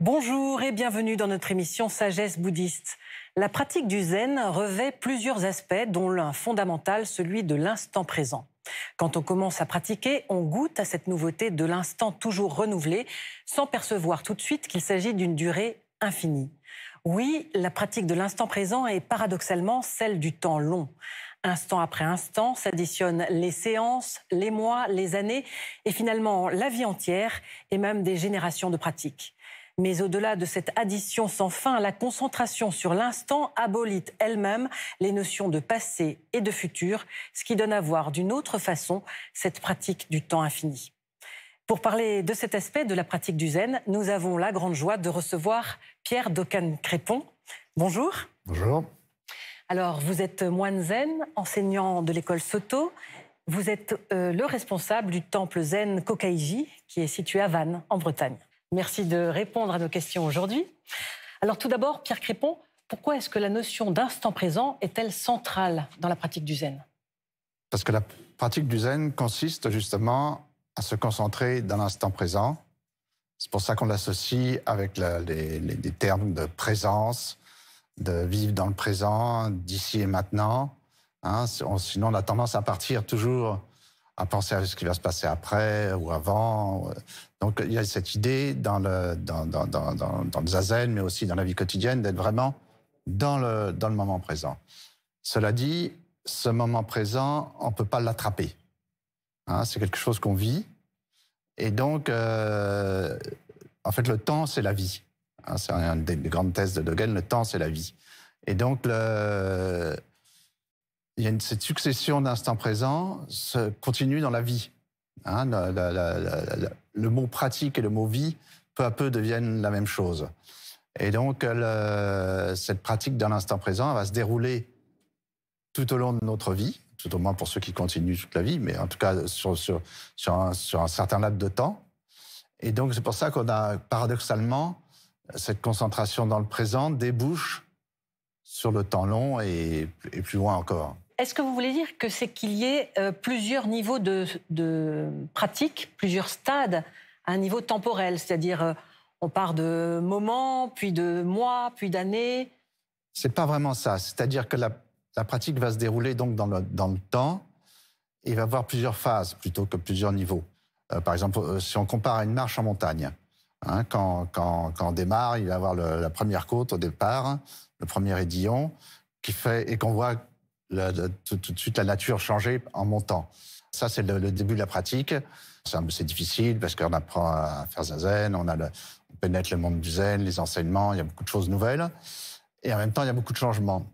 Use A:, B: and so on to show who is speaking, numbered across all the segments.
A: Bonjour et bienvenue dans notre émission Sagesse bouddhiste. La pratique du zen revêt plusieurs aspects, dont l'un fondamental, celui de l'instant présent. Quand on commence à pratiquer, on goûte à cette nouveauté de l'instant toujours renouvelé, sans percevoir tout de suite qu'il s'agit d'une durée infinie. Oui, la pratique de l'instant présent est paradoxalement celle du temps long. Instant après instant s'additionnent les séances, les mois, les années et finalement la vie entière et même des générations de pratiques. Mais au-delà de cette addition sans fin, la concentration sur l'instant abolit elle-même les notions de passé et de futur, ce qui donne à voir d'une autre façon cette pratique du temps infini. Pour parler de cet aspect de la pratique du zen, nous avons la grande joie de recevoir Pierre Dokan-Crépon. Bonjour.
B: Bonjour.
A: Alors, vous êtes moine zen, enseignant de l'école Soto. Vous êtes le responsable du temple zen Kokaiji, qui est situé à Vannes, en Bretagne. Merci de répondre à nos questions aujourd'hui. Alors tout d'abord, Pierre Crépon, pourquoi est-ce que la notion d'instant présent est-elle centrale dans la pratique du zen?
B: Parce que la pratique du zen consiste justement à se concentrer dans l'instant présent. C'est pour ça qu'on l'associe avec les termes de présence, de vivre dans le présent, d'ici et maintenant. Sinon, on a tendance à partir toujours à penser à ce qui va se passer après ou avant. Donc, il y a cette idée dans le zazen, mais aussi dans la vie quotidienne, d'être vraiment dans le moment présent. Cela dit, ce moment présent, on ne peut pas l'attraper. C'est quelque chose qu'on vit. Et donc, en fait, le temps, c'est la vie. C'est une des grandes thèses de Dogen, le temps, c'est la vie. Et donc, il y a cette succession d'instants présents se continue dans la vie. Le mot pratique et le mot vie, peu à peu, deviennent la même chose. Et donc, cette pratique dans l'instant présent, elle va se dérouler tout au long de notre vie, tout au moins pour ceux qui continuent toute la vie, mais en tout cas sur un certain laps de temps. Et donc, c'est pour ça qu'on a, paradoxalement, cette concentration dans le présent débouche sur le temps long et plus loin encore.
A: Est-ce que vous voulez dire que c'est qu'il y ait plusieurs niveaux de pratique, plusieurs stades à un niveau temporel? C'est-à-dire, on part de moments, puis de mois, puis d'années?
B: C'est pas vraiment ça. C'est-à-dire que la pratique va se dérouler donc dans le temps et il va y avoir plusieurs phases plutôt que plusieurs niveaux. Par exemple, si on compare à une marche en montagne, quand on démarre, il va y avoir la première côte au départ, le premier édillon, et qu'on voit tout de suite la nature changer en montant. Ça, c'est le début de la pratique. C'est difficile parce qu'on apprend à faire zazen, on pénètre le monde du zen, les enseignements, il y a beaucoup de choses nouvelles. Et en même temps, il y a beaucoup de changements.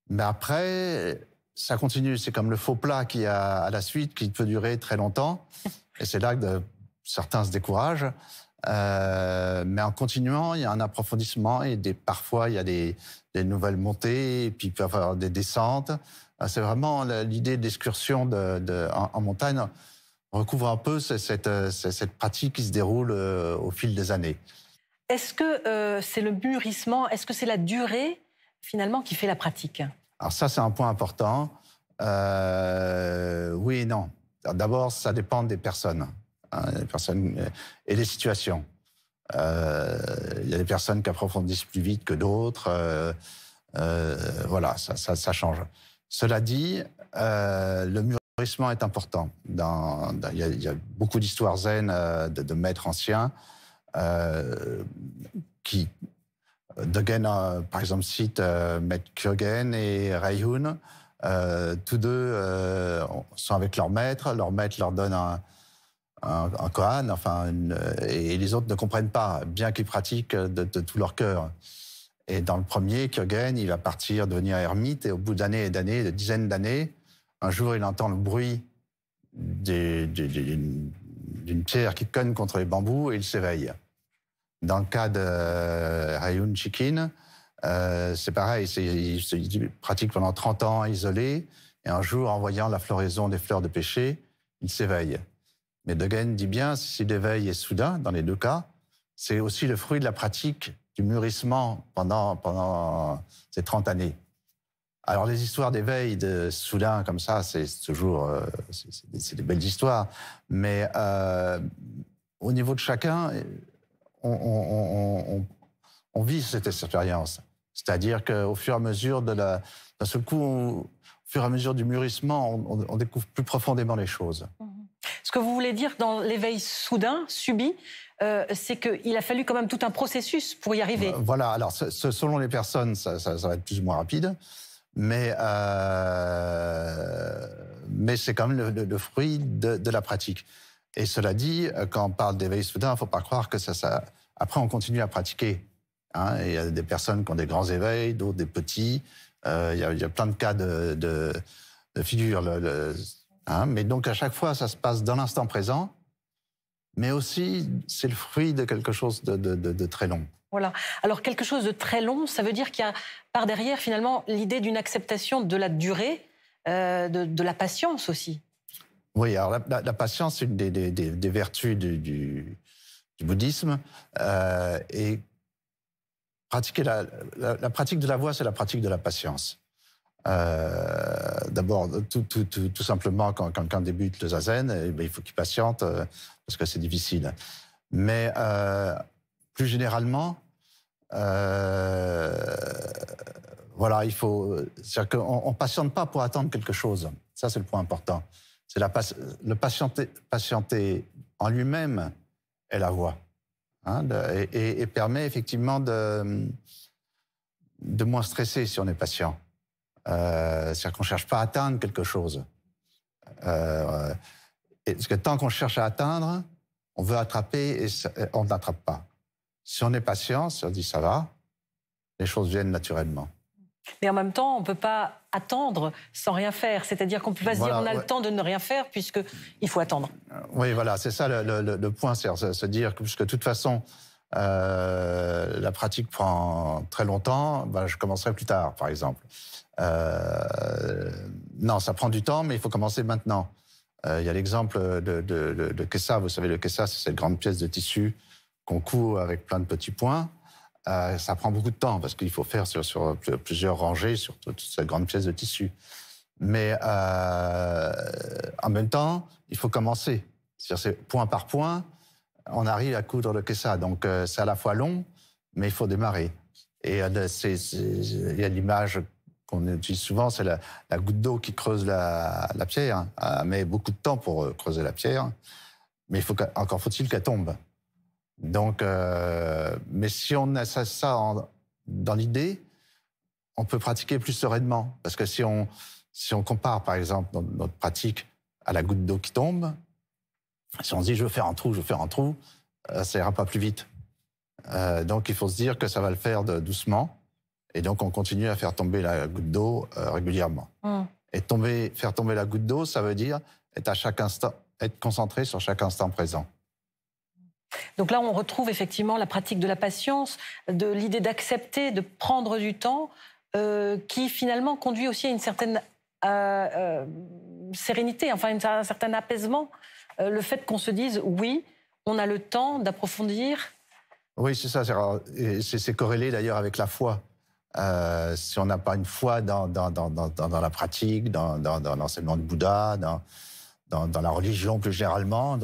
B: Mais après, ça continue. C'est comme le faux plat qui a à la suite, qui peut durer très longtemps. Et c'est là que certains se découragent. Mais en continuant, il y a un approfondissement et parfois il y a des nouvelles montées et puis il peut y avoir des descentes. C'est vraiment l'idée d'excursion en montagne recouvre un peu cette pratique qui se déroule au fil des années.
A: Est-ce que c'est le mûrissement, est-ce que c'est la durée finalement qui fait la pratique?
B: Alors ça, c'est un point important. Oui et non. D'abord, ça dépend des personnes. Les personnes et les situations. Il y a des personnes qui approfondissent plus vite que d'autres. Voilà, ça change. Cela dit, le mûrissement est important. Il y a beaucoup d'histoires zen de maîtres anciens qui... Dogen, par exemple, cite Maître Kyogen et Reihun. Tous deux sont avec leur maître leur donne un koan, et les autres ne comprennent pas, bien qu'ils pratiquent de tout leur cœur. Et dans le premier, Kyogen, il va partir devenir ermite, et au bout d'années et d'années, de dizaines d'années, un jour, il entend le bruit d'une pierre qui cogne contre les bambous, et il s'éveille. Dans le cas de Reihun Chikin, c'est pareil, il pratique pendant 30 ans isolé, et un jour, en voyant la floraison des fleurs de pêcher, il s'éveille. Mais Dogen dit bien, si l'éveil est soudain, dans les deux cas, c'est aussi le fruit de la pratique du mûrissement pendant ces 30 années. Alors les histoires d'éveil de soudain comme ça, c'est toujours c'est des belles histoires, mais au niveau de chacun, on vit cette expérience. C'est-à-dire qu'au fur et à mesure d'un seul coup, au fur et à mesure du mûrissement, on découvre plus profondément les choses.
A: Ce que vous voulez dire dans l'éveil soudain, subit, c'est qu'il a fallu quand même tout un processus pour y arriver.
B: Voilà, alors selon les personnes, ça va être plus ou moins rapide, mais c'est quand même le fruit de la pratique. Et cela dit, quand on parle d'éveil soudain, il ne faut pas croire que après on continue à pratiquer. Hein, il y a des personnes qui ont des grands éveils, d'autres des petits. Il y a plein de cas de figure. Hein, mais donc à chaque fois, ça se passe dans l'instant présent, mais aussi c'est le fruit de quelque chose de très long.
A: Voilà. Alors quelque chose de très long, ça veut dire qu'il y a par derrière finalement l'idée d'une acceptation de la durée, de la patience aussi.
B: Oui, alors la patience, c'est une des vertus du bouddhisme. Et pratiquer la pratique de la voie, c'est la pratique de la patience. D'abord, tout simplement, quand quelqu'un débute le zazen, il faut qu'il patiente parce que c'est difficile. Mais plus généralement, voilà, c'est-à-dire qu'on ne patiente pas pour attendre quelque chose. Ça, c'est le point important. C'est le patienter en lui-même est la voie. Hein, et permet effectivement de moins stresser si on est patient. C'est-à-dire qu'on ne cherche pas à atteindre quelque chose. Parce que tant qu'on cherche à atteindre, on veut attraper et on n'attrape pas. Si on est patient, si on dit ça va, les choses viennent naturellement.
A: Mais en même temps, on ne peut pas attendre sans rien faire. C'est-à-dire qu'on ne peut pas se dire on a le temps de ne rien faire puisqu'il faut attendre.
B: Oui, voilà, c'est ça le point, c'est se dire que puisque de toute façon, la pratique prend très longtemps, je commencerai plus tard, par exemple. Non, ça prend du temps, mais il faut commencer maintenant. Il y a l'exemple de kessa. Vous savez, le kessa, c'est cette grande pièce de tissu qu'on coud avec plein de petits points. Ça prend beaucoup de temps parce qu'il faut faire sur plusieurs rangées sur toute cette grande pièce de tissu. Mais en même temps, il faut commencer. C'est point par point, on arrive à coudre le kessa. Donc c'est à la fois long, mais il faut démarrer. Et il y a l'image qu'on utilise souvent, c'est la goutte d'eau qui creuse la pierre. Elle met beaucoup de temps pour creuser la pierre, mais encore faut-il qu'elle tombe. Donc, mais si on a ça dans l'idée, on peut pratiquer plus sereinement. Parce que si on compare, par exemple, notre pratique à la goutte d'eau qui tombe, si on se dit « je veux faire un trou, ça ira pas plus vite. Donc, il faut se dire que ça va le faire doucement. Et donc, on continue à faire tomber la goutte d'eau régulièrement. Et faire tomber la goutte d'eau, ça veut dire être concentré sur chaque instant présent.
A: Donc là, on retrouve effectivement la pratique de la patience, de l'idée d'accepter, de prendre du temps, qui finalement conduit aussi à une certaine sérénité, enfin un certain apaisement. Le fait qu'on se dise, oui, on a le temps d'approfondir.
B: Oui, c'est ça. C'est corrélé d'ailleurs avec la foi. Si on n'a pas une foi dans la pratique, dans l'enseignement du Bouddha, dans la religion plus généralement,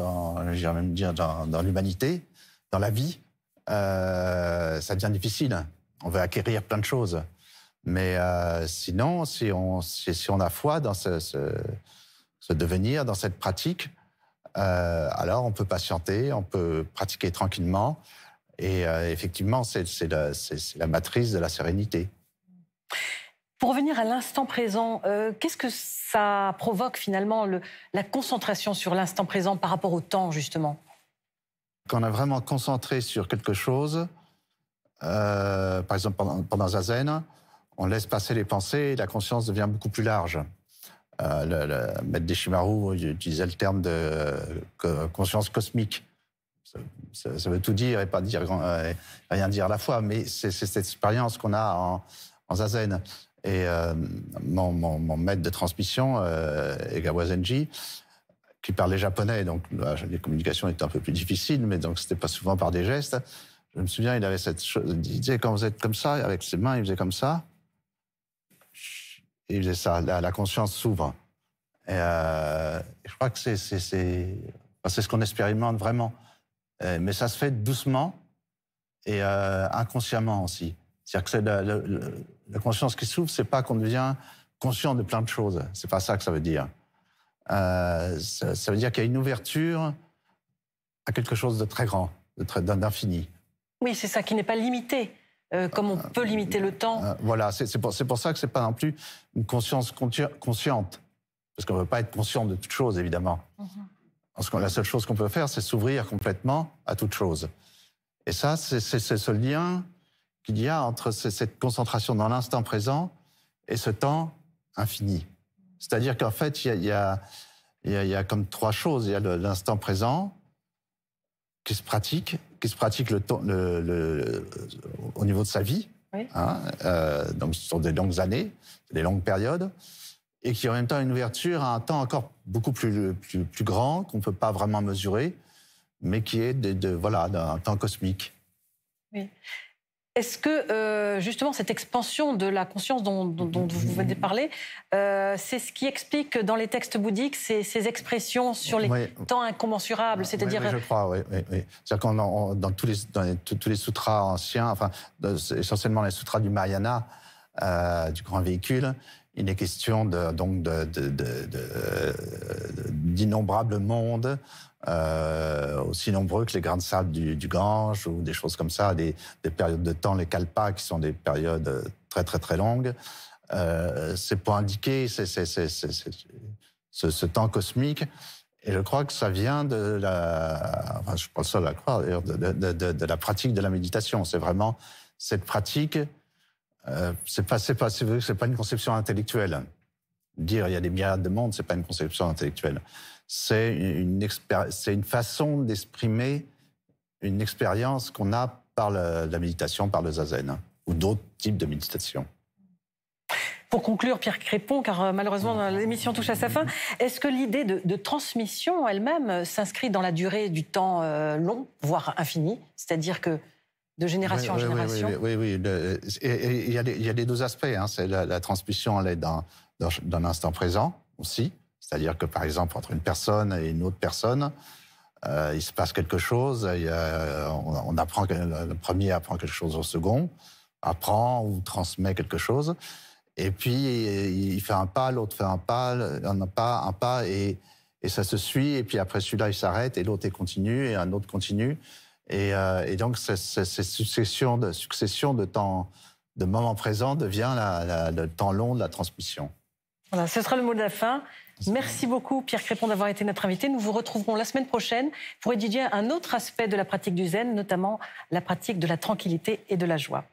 B: j'irais même dire dans l'humanité, dans la vie, ça devient difficile. On veut acquérir plein de choses. Mais sinon, si on a foi dans ce devenir, dans cette pratique, alors on peut patienter, on peut pratiquer tranquillement. Et effectivement, c'est la matrice de la sérénité.
A: Pour revenir à l'instant présent, qu'est-ce que ça provoque finalement, la concentration sur l'instant présent par rapport au temps, justement?
B: Quand on est vraiment concentré sur quelque chose, par exemple pendant Zazen, on laisse passer les pensées et la conscience devient beaucoup plus large. Le maître Deshimaru utilisait le terme de conscience cosmique. Ça veut tout dire et pas rien dire à la fois, mais c'est cette expérience qu'on a en Zazen. Et mon maître de transmission, Egawa Zenji, qui parlait japonais, donc là, les communications étaient un peu plus difficiles, mais donc c'était pas souvent par des gestes. Je me souviens, il avait cette chose, il disait quand vous êtes comme ça, avec ses mains, il faisait comme ça, et il faisait ça, la conscience s'ouvre. Et je crois que c'est ce qu'on expérimente vraiment. Mais ça se fait doucement, et inconsciemment aussi. C'est-à-dire que c'est la conscience qui s'ouvre, c'est pas qu'on devient conscient de plein de choses. C'est pas ça que ça veut dire. Ça veut dire qu'il y a une ouverture à quelque chose de très grand, d'infini.
A: Oui, c'est ça, qui n'est pas limité, comme on peut limiter le temps.
B: Voilà, c'est pour ça que c'est pas non plus une conscience consciente. Parce qu'on ne peut pas être conscient de toute chose, évidemment. Parce que la seule chose qu'on peut faire, c'est s'ouvrir complètement à toute chose. Et ça, c'est ce lien qu'il y a entre cette concentration dans l'instant présent et ce temps infini. C'est-à-dire qu'en fait, il y a comme trois choses. Il y a l'instant présent qui se pratique au niveau de sa vie.
A: Oui.
B: Donc, ce sont des longues années, des longues périodes, et qui en même temps une ouverture à un temps encore beaucoup plus grand, qu'on ne peut pas vraiment mesurer, mais qui est d'un temps cosmique.
A: Oui. Est-ce que, justement, cette expansion de la conscience dont vous venez de parler, c'est ce qui explique dans les textes bouddhiques ces expressions sur les temps incommensurables, c'est-à-dire...
B: Oui, je crois, oui. C'est-à-dire qu'on dans tous les sutras anciens, enfin, essentiellement les sutras du Mahayana, du grand véhicule, il est question d'innombrables mondes, aussi nombreux que les grains de sable du Gange ou des choses comme ça, des périodes de temps, les kalpas, qui sont des périodes très très très longues. C'est pour indiquer ce temps cosmique. Et je crois que ça vient de je suis pas le seul à croire, d'ailleurs, de la pratique de la méditation. C'est vraiment cette pratique. C'est pas une conception intellectuelle. Dire il y a des myriades de mondes, c'est pas une conception intellectuelle. C'est une façon d'exprimer une expérience qu'on a par la méditation, par le zazen, ou d'autres types de méditation.
A: Pour conclure, Pierre Crépon, car malheureusement l'émission touche à sa fin, est-ce que l'idée de transmission elle-même s'inscrit dans la durée du temps long, voire infini, c'est-à-dire que de génération en génération?
B: Oui. Et il y a les deux aspects. C'est la transmission, elle est dans l'instant présent aussi. C'est-à-dire que, par exemple, entre une personne et une autre personne, il se passe quelque chose. On apprend, le premier apprend quelque chose au second, apprend ou transmet quelque chose. Et puis, il fait un pas, l'autre fait un pas, un pas, et ça se suit. Et puis après, celui-là, il s'arrête, et l'autre, il continue, et un autre continue. Et donc, cette succession de temps, de moments présents devient le temps long de la transmission.
A: Voilà, ce sera le mot de la fin. Merci beaucoup, Pierre Crépon, d'avoir été notre invité. Nous vous retrouverons la semaine prochaine pour étudier un autre aspect de la pratique du zen, notamment la pratique de la tranquillité et de la joie.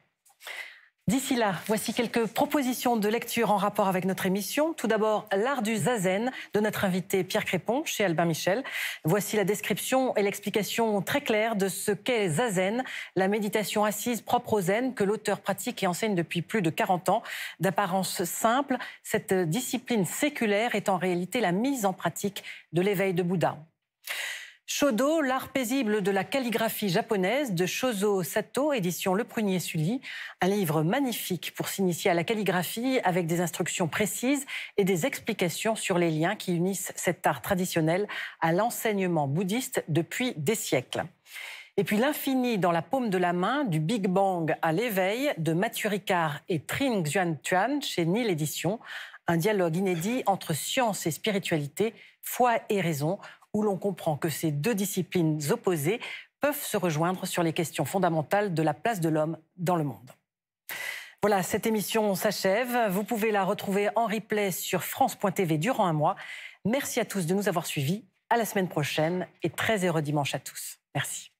A: D'ici là, voici quelques propositions de lecture en rapport avec notre émission. Tout d'abord, L'art du zazen de notre invité Pierre Crépon chez Albin Michel. Voici la description et l'explication très claire de ce qu'est zazen, la méditation assise propre au zen que l'auteur pratique et enseigne depuis plus de 40 ans. D'apparence simple, cette discipline séculaire est en réalité la mise en pratique de l'éveil de Bouddha. Shodo, l'art paisible de la calligraphie japonaise de Shozo Sato, édition Le Prunier Sully. Un livre magnifique pour s'initier à la calligraphie avec des instructions précises et des explications sur les liens qui unissent cet art traditionnel à l'enseignement bouddhiste depuis des siècles. Et puis L'infini dans la paume de la main, du Big Bang à l'éveil de Mathieu Ricard et Trinh Xuan Tuan chez Nil Éditions. Un dialogue inédit entre science et spiritualité, foi et raison, où l'on comprend que ces deux disciplines opposées peuvent se rejoindre sur les questions fondamentales de la place de l'homme dans le monde. Voilà, cette émission s'achève. Vous pouvez la retrouver en replay sur France.tv durant un mois. Merci à tous de nous avoir suivis. À la semaine prochaine et très heureux dimanche à tous. Merci.